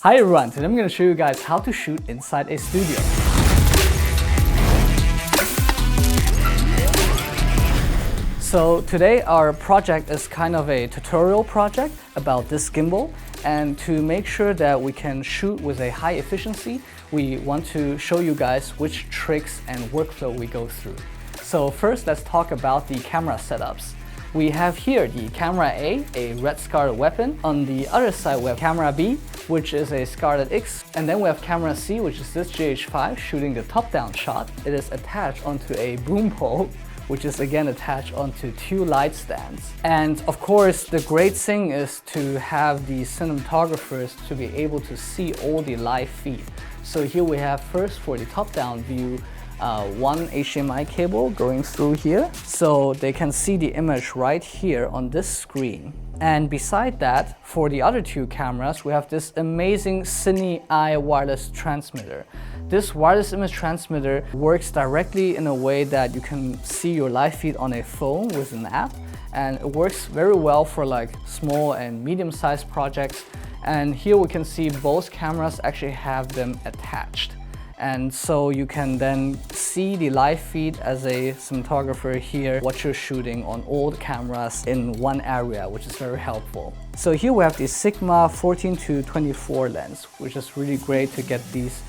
Hi everyone, today I'm going to show you guys how to shoot inside a studio. So today our project is kind of a tutorial project about this gimbal, and to make sure that we can shoot with a high efficiency, we want to show you guys which tricks and workflow we go through. So first let's talk about the camera setups. We have here the camera A red Scarlet weapon. On the other side we have camera B, which is a Scarlet X. And then we have camera C, which is this GH5 shooting the top-down shot. It is attached onto a boom pole, which is again attached onto two light stands. And of course, the great thing is to have the cinematographers to be able to see all the live feed. So here we have first for the top-down view, one HDMI cable going through here, so they can see the image right here on this screen. And beside that, for the other two cameras, we have this amazing Cine Eye wireless transmitter. This wireless image transmitter works directly in a way that you can see your live feed on a phone with an app, and it works very well for like small and medium-sized projects. And here we can see both cameras actually have them attached. And so you can then see the live feed as a cinematographer here, what you're shooting on all the cameras in one area, which is very helpful. So here we have the Sigma 14-24 lens, which is really great to get these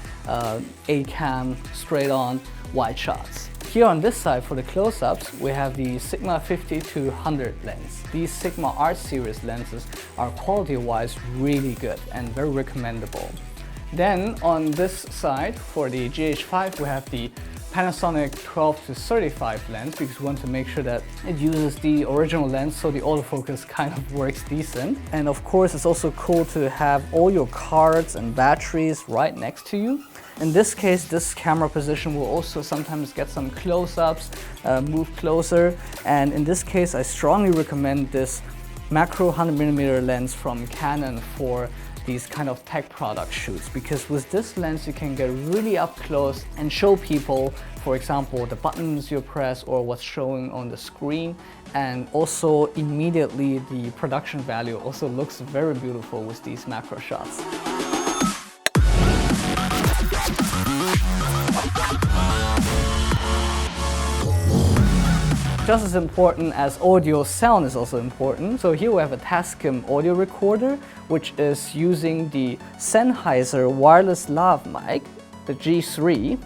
A-cam straight on wide shots. Here on this side for the close-ups, we have the Sigma 50-100 lens. These Sigma Art series lenses are quality-wise really good and very recommendable. Then on this side, for the GH5, we have the Panasonic 12-35 lens, because we want to make sure that it uses the original lens so the autofocus kind of works decent. And of course, it's also cool to have all your cards and batteries right next to you. In this case, this camera position will also sometimes get some close-ups, move closer. And in this case, I strongly recommend this macro 100mm lens from Canon for these kind of tech product shoots, because with this lens you can get really up close and show people, for example, the buttons you press or what's showing on the screen, and also immediately the production value also looks very beautiful with these macro shots. Just as important as audio, sound is also important. So here we have a Tascam audio recorder, which is using the Sennheiser wireless lav mic, the G3,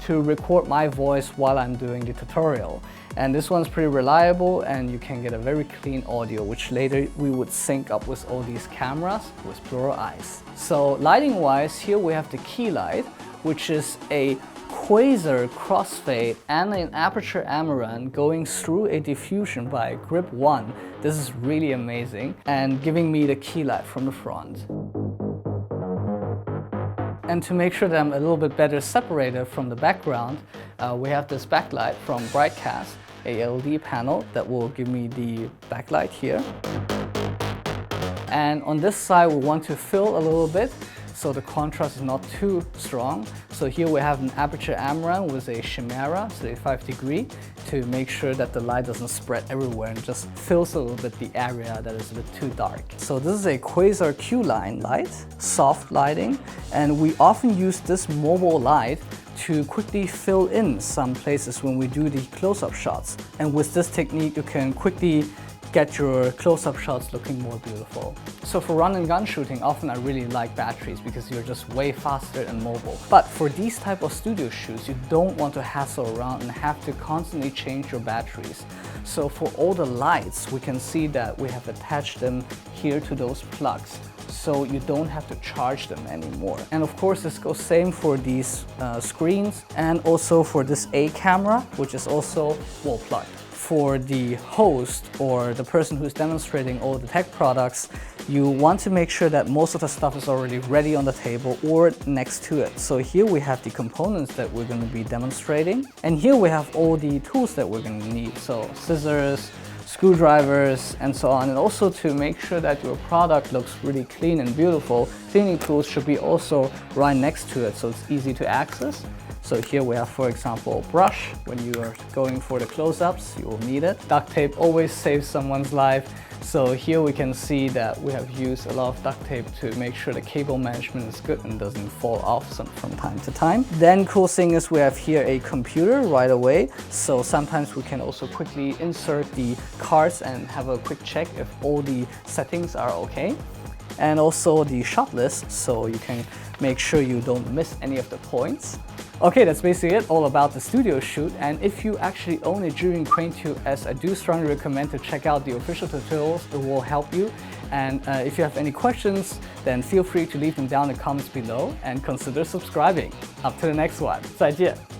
to record my voice while I'm doing the tutorial. And this one's pretty reliable, and you can get a very clean audio, which later we would sync up with all these cameras with Plural Eyes. So lighting wise, here we have the key light, which is a quasar crossfade and an aperture amaran going through a diffusion by grip 1. This is really amazing, and giving me the key light from the front. And to make sure that I'm a little bit better separated from the background, we have this backlight from Brightcast, a LED panel that will give me the backlight here. And on this side, we want to fill a little bit, so the contrast is not too strong. So here we have an aperture amaran with a chimera, 35°, to make sure that the light doesn't spread everywhere and just fills a little bit the area that is a bit too dark. So this is a quasar Q-line light, soft lighting, and we often use this mobile light to quickly fill in some places when we do the close-up shots. And with this technique, you can quickly get your close-up shots looking more beautiful. So for run and gun shooting, often I really like batteries because you're just way faster and mobile. But for these type of studio shoots, you don't want to hassle around and have to constantly change your batteries. So for all the lights, we can see that we have attached them here to those plugs, so you don't have to charge them anymore. And of course, this goes same for these screens, and also for this A camera, which is also wall plugged. For the host or the person who's demonstrating all the tech products, you want to make sure that most of the stuff is already ready on the table or next to it. So here we have the components that we're going to be demonstrating, and here we have all the tools that we're going to need. So scissors, screwdrivers, and so on. And also to make sure that your product looks really clean and beautiful, cleaning tools should be also right next to it so it's easy to access. So here we have, for example, brush. When you are going for the close-ups, you will need it. Duct tape always saves someone's life. So here we can see that we have used a lot of duct tape to make sure the cable management is good and doesn't fall off from time to time. Then cool thing is we have here a computer right away. So sometimes we can also quickly insert the cards and have a quick check if all the settings are okay. And also the shot list, so you can make sure you don't miss any of the points. Okay, that's basically it, all about the studio shoot. And if you actually own a Dreaming Crane 2S, I do strongly recommend to check out the official tutorials. It will help you. And if you have any questions, then feel free to leave them down in the comments below and consider subscribing. Up to the next one. 再见.